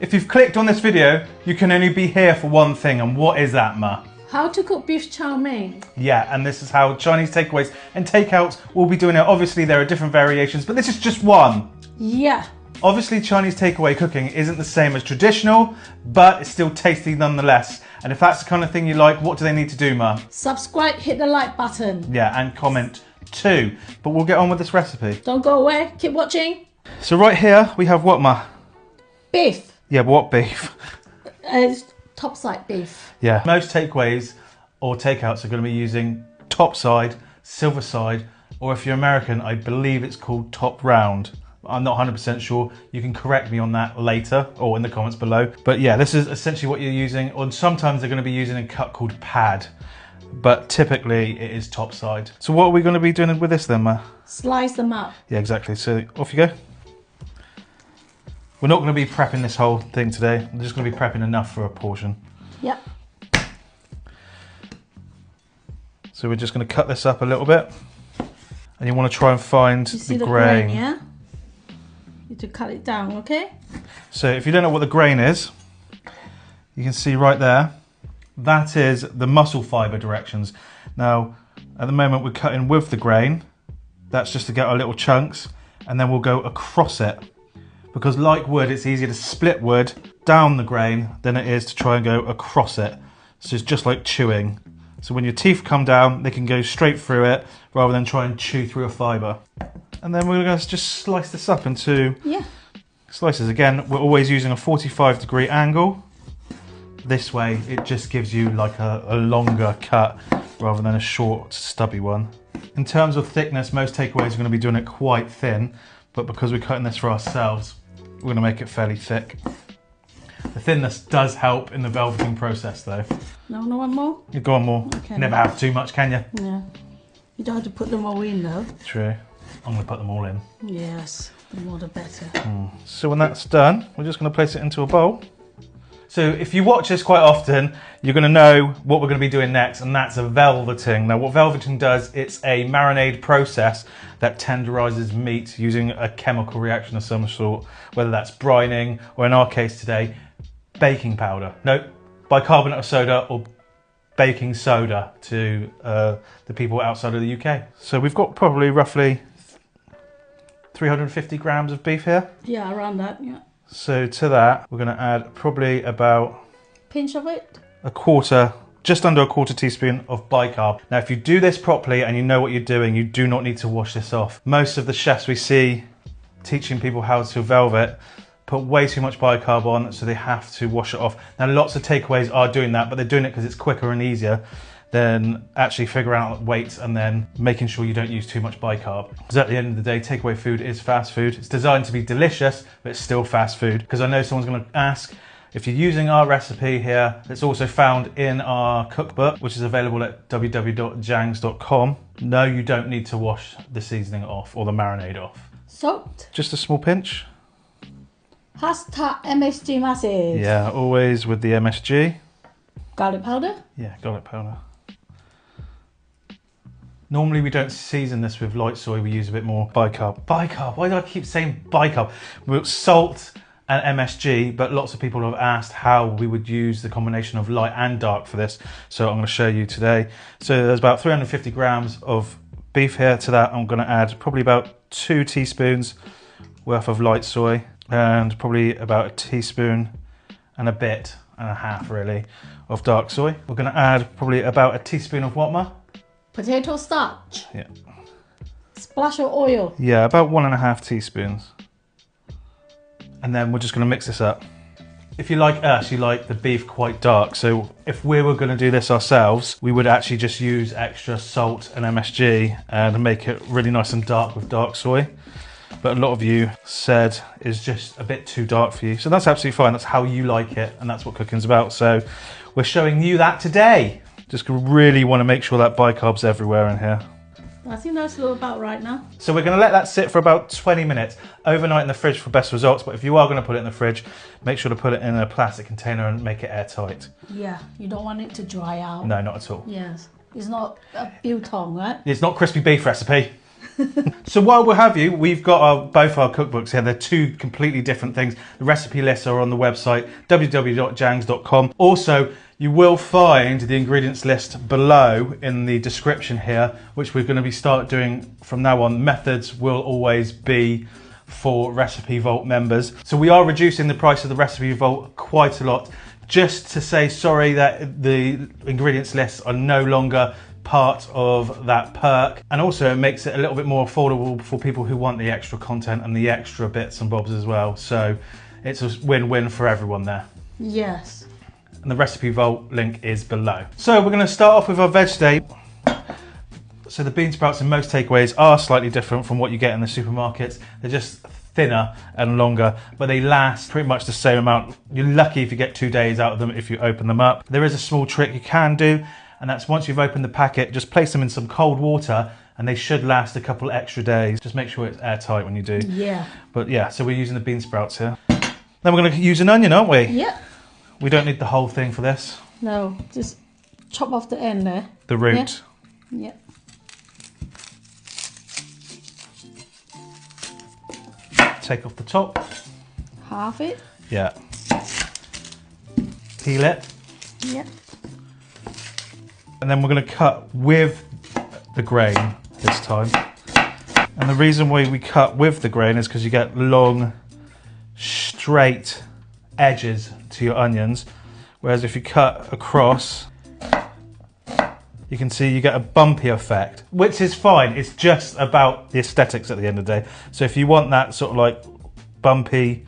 If you've clicked on this video, you can only be here for one thing, and what is that, Ma? How to cook beef chow mein. Yeah, and this is how Chinese takeaways and takeouts will be doing it. Obviously, there are different variations, but this is just one. Yeah. Obviously, Chinese takeaway cooking isn't the same as traditional, but it's still tasty nonetheless. And if that's the kind of thing you like, what do they need to do, Ma? Subscribe, hit the like button. Yeah, and comment too. But we'll get on with this recipe. Don't go away, keep watching. So right here, we have what, Ma? Beef. Yeah, but what beef? It's topside beef. Yeah. Most takeaways or takeouts are going to be using top side, silver side, or if you're American, I believe it's called top round. I'm not 100% sure. You can correct me on that later or in the comments below. But yeah, this is essentially what you're using. Or sometimes they're going to be using a cut called pad, but typically it is top side. So what are we going to be doing with this then, Ma? Slice them up. Yeah, exactly. So off you go. We're not going to be prepping this whole thing today. I'm just going to be prepping enough for a portion. Yep. So we're just going to cut this up a little bit. And you want to try and find the grain. Yeah? You need to cut it down, okay? So if you don't know what the grain is, you can see right there, that is the muscle fibre directions. Now, at the moment we're cutting with the grain. That's just to get our little chunks, and then we'll go across it. Because like wood, it's easier to split wood down the grain than it is to try and go across it. So it's just like chewing. So when your teeth come down, they can go straight through it rather than try and chew through a fibre. And then we're going to just slice this up into slices. Again, we're always using a 45-degree angle. This way, it just gives you like a longer cut rather than a short, stubby one. In terms of thickness, most takeaways are going to be doing it quite thin, but because we're cutting this for ourselves, we're going to make it fairly thick. The thinness does help in the velveting process though. No one more? You go on more. Okay. Never have too much, can you? Yeah. You don't have to put them all in though. True. I'm going to put them all in. Yes, the more the better. So when that's done, we're just going to place it into a bowl. So if you watch this quite often, you're going to know what we're going to be doing next, and that's a velveting. Now what velveting does, it's a marinade process that tenderizes meat using a chemical reaction of some sort, whether that's brining or in our case today, baking powder. No, bicarbonate of soda or baking soda to the people outside of the UK. So we've got probably roughly 350 grams of beef here. Yeah, around that, yeah. So to that, we're going to add probably about Pinch of it. a quarter, just under a quarter teaspoon of bicarb. Now, if you do this properly and you know what you're doing, you do not need to wash this off. Most of the chefs we see teaching people how to velvet put way too much bicarb on, so they have to wash it off. Now, lots of takeaways are doing that, but they're doing it because it's quicker and easier than actually figuring out weights and then making sure you don't use too much bicarb. Because at the end of the day, takeaway food is fast food. It's designed to be delicious, but it's still fast food. Because I know someone's going to ask, if you're using our recipe here, it's also found in our cookbook, which is available at www.jiangs.com. No, you don't need to wash the seasoning off or the marinade off. Salt. Just a small pinch. Pasta MSG massive. Yeah, always with the MSG. Garlic powder. Yeah, garlic powder. Normally we don't season this with light soy, we use a bit more bicarb. Bicarb, why do I keep saying bicarb? We're salt and MSG, but lots of people have asked how we would use the combination of light and dark for this. So I'm going to show you today. So there's about 350 grams of beef here. To that I'm going to add probably about 2 teaspoons worth of light soy and probably about a teaspoon and a bit and a half really of dark soy. We're going to add probably about a teaspoon of what, Ma? Potato starch. Yeah. Splash of oil. Yeah, about 1.5 teaspoons. And then we're just going to mix this up. If you like us, you like the beef quite dark. So if we were going to do this ourselves, we would actually just use extra salt and MSG and make it really nice and dark with dark soy. But a lot of you said it's just a bit too dark for you. So that's absolutely fine. That's how you like it. And that's what cooking's about. So we're showing you that today. Just really want to make sure that bicarb's everywhere in here. I think that's about right now. So we're going to let that sit for about 20 minutes overnight in the fridge for best results. But if you are going to put it in the fridge, make sure to put it in a plastic container and make it airtight. Yeah, you don't want it to dry out. No, not at all. Yes, it's not a biltong, right? It's not crispy beef recipe. So while we have you, we've got both our cookbooks here. They're two completely different things. The recipe lists are on the website, www.jangs.com. Also, you will find the ingredients list below in the description here, which we're going to start doing from now on. Methods will always be for Recipe Vault members. So we are reducing the price of the Recipe Vault quite a lot, just to say sorry that the ingredients lists are no longer part of that perk, and also it makes it a little bit more affordable for people who want the extra content and the extra bits and bobs as well. So it's a win-win for everyone there. Yes. And the Recipe Vault link is below. So we're going to start off with our veg day. So the bean sprouts in most takeaways are slightly different from what you get in the supermarkets. They're just thinner and longer, but they last pretty much the same amount. You're lucky if you get 2 days out of them if you open them up. There is a small trick you can do, and that's once you've opened the packet, just place them in some cold water and they should last a couple extra days. Just make sure it's airtight when you do. Yeah. But yeah, so we're using the bean sprouts here. Then we're going to use an onion, aren't we? Yeah. We don't need the whole thing for this. No, just chop off the end there. The root. Yeah. Take off the top. Half it. Yeah. Peel it. Yeah. And then we're going to cut with the grain this time. And the reason why we cut with the grain is because you get long, straight edges to your onions. Whereas if you cut across, you can see you get a bumpy effect, which is fine. It's just about the aesthetics at the end of the day. So if you want that sort of like bumpy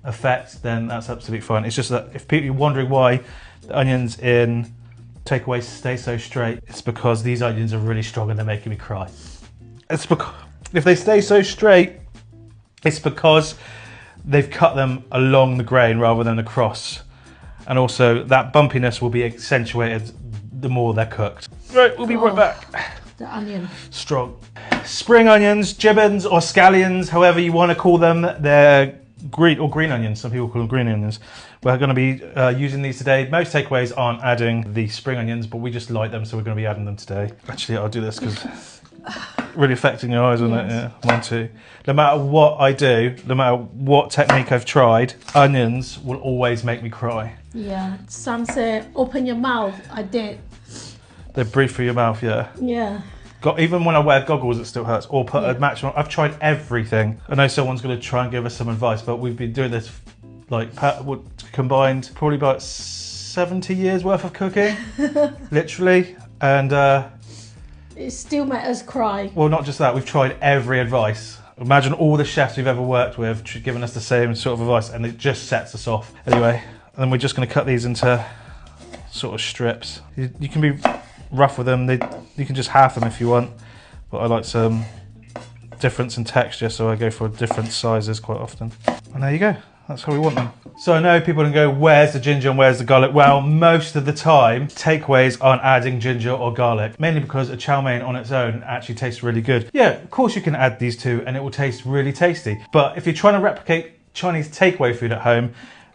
effect, then that's absolutely fine. It's just that if people are wondering why the onions in takeaways stay so straight, it's because these onions are really strong and they're making me cry. It's because if they stay so straight, it's because they've cut them along the grain rather than across. And also that bumpiness will be accentuated the more they're cooked. Right, we'll be right back. The onion. Strong. Spring onions, gibbons or scallions, however you want to call them. They're green onions. Some people call them green onions. We're going to be using these today. Most takeaways aren't adding the spring onions, but we just like them, so we're going to be adding them today. Actually, I'll do this because really affecting your eyes, isn't it? Yeah, mine too. No matter what I do, no matter what technique I've tried, onions will always make me cry. Yeah. Some say open your mouth. I did. They breathe through your mouth, yeah. Yeah. Even when I wear goggles, it still hurts. Or put a match on. I've tried everything. I know someone's going to try and give us some advice, but we've been doing this like combined probably about 70 years worth of cooking, literally. And it still made us cry. well, not just that, we've tried every advice. Imagine all the chefs we've ever worked with giving us the same sort of advice, and it just sets us off. Anyway, and then we're just going to cut these into sort of strips. You can be rough with them. You can just half them if you want, but I like some difference in texture, so I go for different sizes quite often. And there you go. That's how we want them. So I know people can go, where's the ginger and where's the garlic? Well, most of the time, takeaways aren't adding ginger or garlic, mainly because a chow mein on its own actually tastes really good. Yeah, of course you can add these two and it will taste really tasty. But if you're trying to replicate Chinese takeaway food at home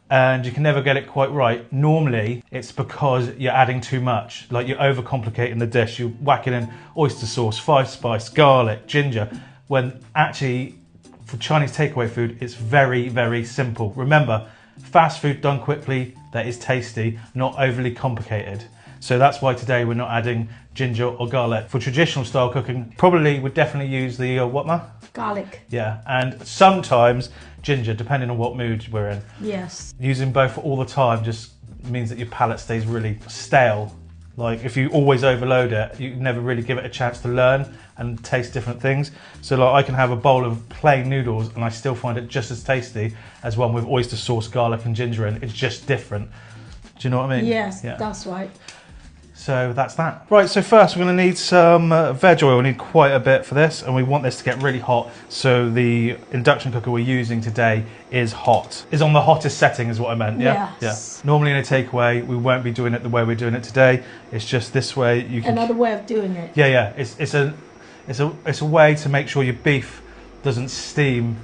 and you can never get it quite right, normally it's because you're adding too much. Like you're overcomplicating the dish. You're whacking in oyster sauce, 5-spice, garlic, ginger, when actually for Chinese takeaway food, it's very, very simple. Remember, fast food done quickly, that is tasty, not overly complicated. So that's why today we're not adding ginger or garlic. For traditional style cooking, probably would definitely use the what ma? Garlic. Yeah, and sometimes ginger, depending on what mood we're in. Yes. Using both all the time just means that your palate stays really stale. Like if you always overload it, you never really give it a chance to learn and taste different things. So like I can have a bowl of plain noodles and I still find it just as tasty as one with oyster sauce, garlic and ginger in. It's just different. Do you know what I mean? Yes, yeah. That's right. So that's that. Right, so first we're going to need some veg oil. We need quite a bit for this, and we want this to get really hot. So the induction cooker we're using today is hot. Is on the hottest setting is what I meant, yeah? Yes. Yeah. Normally in a takeaway, we won't be doing it the way we're doing it today. It's just this way you can... Another way of doing it. Yeah, yeah. It's a way to make sure your beef doesn't steam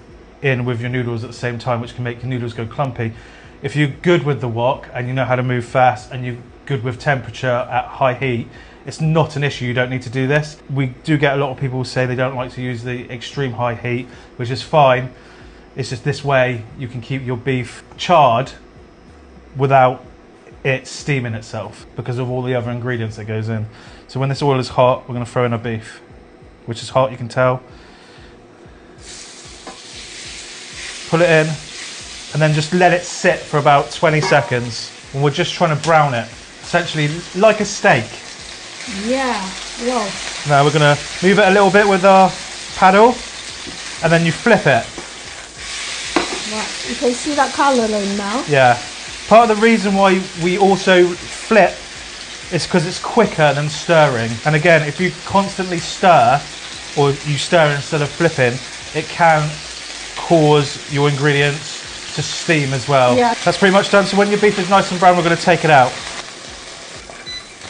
in with your noodles at the same time, which can make your noodles go clumpy. If you're good with the wok and you know how to move fast and you're good with temperature at high heat, it's not an issue. You don't need to do this. We do get a lot of people say they don't like to use the extreme high heat, which is fine. It's just this way you can keep your beef charred without it steaming itself because of all the other ingredients that goes in. So when this oil is hot, we're going to throw in our beef, which is hot, you can tell. Put it in and then just let it sit for about 20 seconds. And we're just trying to brown it, essentially like a steak. Yeah, whoa. Now we're going to move it a little bit with our paddle and then you flip it. Right, you can see that colouring now. Yeah. Part of the reason why we also flip is because it's quicker than stirring. And again, if you constantly stir, or you stir instead of flipping, it can cause your ingredients to steam as well. Yeah. That's pretty much done. So when your beef is nice and brown, we're going to take it out.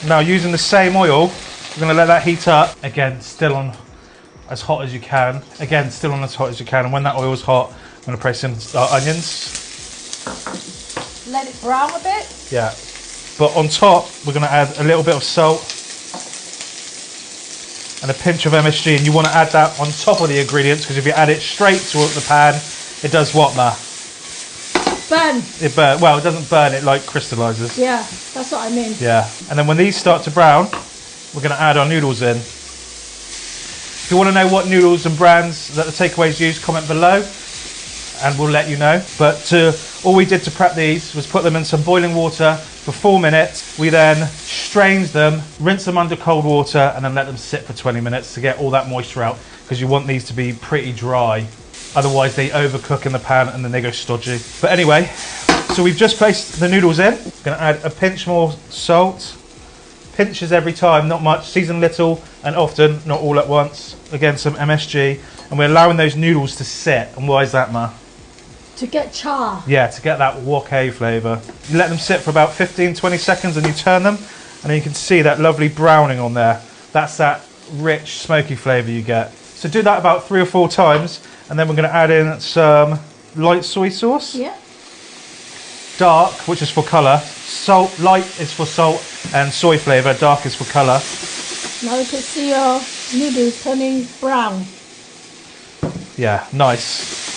Now using the same oil, we're going to let that heat up. Again, still on as hot as you can. Again, still on as hot as you can. And when that oil's hot, I'm going to press in our onions. Let it brown a bit. Yeah. But on top, we're going to add a little bit of salt and a pinch of MSG. And you want to add that on top of the ingredients, because if you add it straight to the pan, it does what, Ma? Burn. It burn. Well, it doesn't burn, it like crystallizes. Yeah, that's what I mean. Yeah. And then when these start to brown, we're going to add our noodles in. If you want to know what noodles and brands that the takeaways use, comment below and we'll let you know. But all we did to prep these was put them in some boiling water for 4 minutes. We then strained them, rinsed them under cold water, and then let them sit for 20 minutes to get all that moisture out, because you want these to be pretty dry. Otherwise they overcook in the pan and then they go stodgy. But anyway, so we've just placed the noodles in. Gonna add a pinch more salt. Pinches every time, not much. Season little and often, not all at once. Again, some MSG. And we're allowing those noodles to sit. And why is that, Ma? To get char. Yeah, to get that wok flavour. You let them sit for about 15-20 seconds and you turn them, and then you can see that lovely browning on there. That's that rich, smoky flavour you get. So do that about 3 or 4 times, and then we're going to add in some light soy sauce. Yeah. Dark, which is for colour. Salt, light is for salt and soy flavour, dark is for colour. Now you can see your noodles turning brown. Yeah, nice.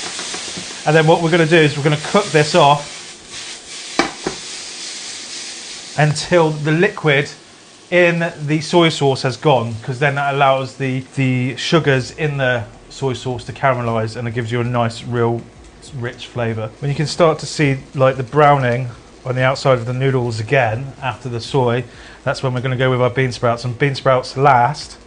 And then what we're going to do is we're going to cook this off until the liquid in the soy sauce has gone, because then that allows the sugars in the soy sauce to caramelise, and it gives you a nice, real rich flavour. When you can start to see like the browning on the outside of the noodles again after the soy, that's when we're going to go with our bean sprouts. And bean sprouts last,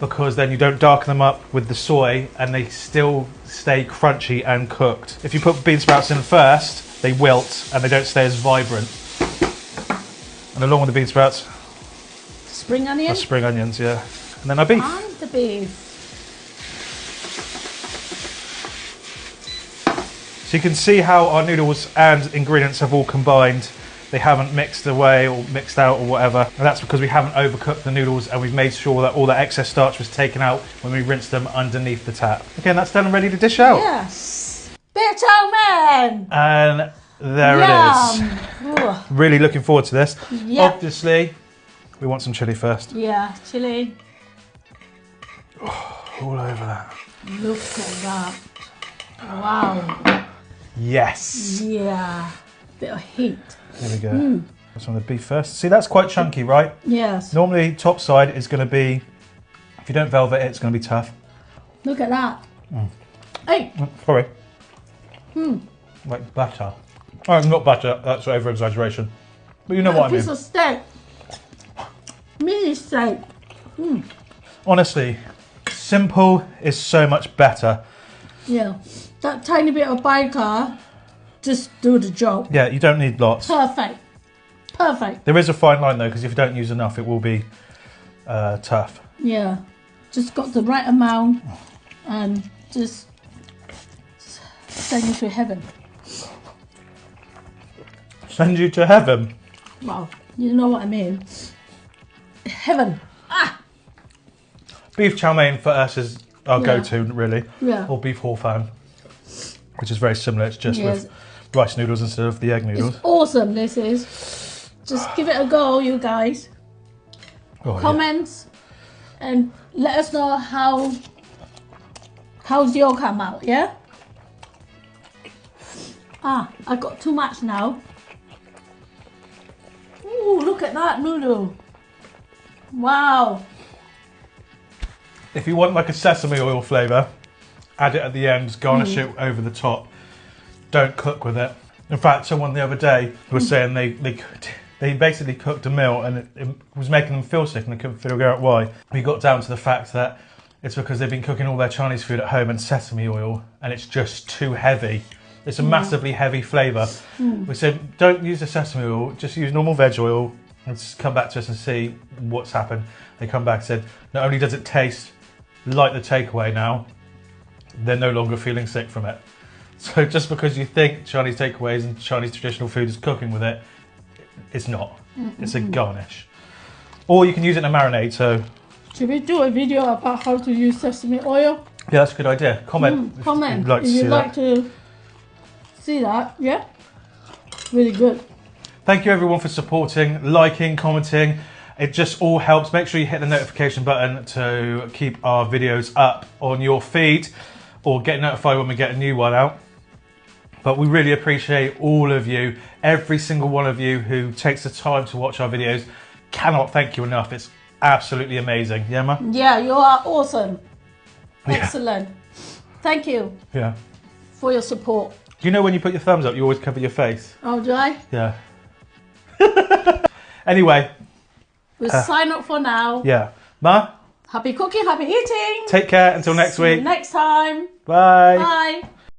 because then you don't darken them up with the soy and they still stay crunchy and cooked. If you put bean sprouts in first, they wilt and they don't stay as vibrant. And along with the bean sprouts, Spring onion. spring onions, yeah. And then our beef. And the beef. So you can see how our noodles and ingredients have all combined. They haven't mixed away or mixed out or whatever. And that's because we haven't overcooked the noodles, and we've made sure that all that excess starch was taken out when we rinsed them underneath the tap. Okay, and that's done and ready to dish out. Yes. Beef Chow Mein. And there Yum. it is. Really looking forward to this. Yep. Obviously, we want some chilli first. Yeah, chili. All over that. Look at that. Wow. Yes. Yeah. Bit of heat. There we go. That's on the beef first. See, that's quite chunky, right? Yes. Normally, top side is going to be, if you don't velvet it, it's going to be tough. Look at that. Hey. Sorry. Like butter. Oh, not butter, that's over exaggeration. But you know what I mean. A piece of steak. Mini steak. Honestly, simple is so much better. Yeah. That tiny bit of biker just do the job. Yeah, you don't need lots. Perfect. Perfect. There is a fine line though, because if you don't use enough, it will be tough. Yeah. Just got the right amount and just send you to heaven. Send you to heaven. Wow. You know what I mean? Heaven. Ah! Beef chow mein for us is our go-to, really. Yeah. Or beef hor fun, which is very similar. It's just Yes. with rice noodles instead of the egg noodles. It's awesome, this is. Just give it a go, you guys. comments and let us know how's your come out, yeah? I got too much now. Ooh, look at that noodle. Wow. If you want like a sesame oil flavour, add it at the end, garnish it over the top. Don't cook with it. In fact, someone the other day was saying they basically cooked a meal and it was making them feel sick and they couldn't figure out why. We got down to the fact that it's because they've been cooking all their Chinese food at home in sesame oil and it's just too heavy. It's a massively heavy flavour. We said, don't use the sesame oil, just use normal veg oil and just come back to us and see what's happened. They come back and said, not only does it taste like the takeaway now, they're no longer feeling sick from it. So just because you think Chinese takeaways and Chinese traditional food is cooking with it, it's not. It's a garnish. Or you can use it in a marinade, so... Should we do a video about how to use sesame oil? Yeah, that's a good idea. Comment If you'd like to see that, yeah? Really good. Thank you everyone for supporting, liking, commenting. It just all helps. Make sure you hit the notification button to keep our videos up on your feed or get notified when we get a new one out. But we really appreciate all of you, every single one of you who takes the time to watch our videos. Cannot thank you enough. It's absolutely amazing. Yeah, Ma? Yeah, you are awesome. Excellent. Thank you for your support. Do you know when you put your thumbs up, you always cover your face? Oh, do I? Yeah. Anyway. We'll sign up for now. Yeah. Ma? Happy cooking, happy eating. Take care until next week. See you next time. Bye. Bye.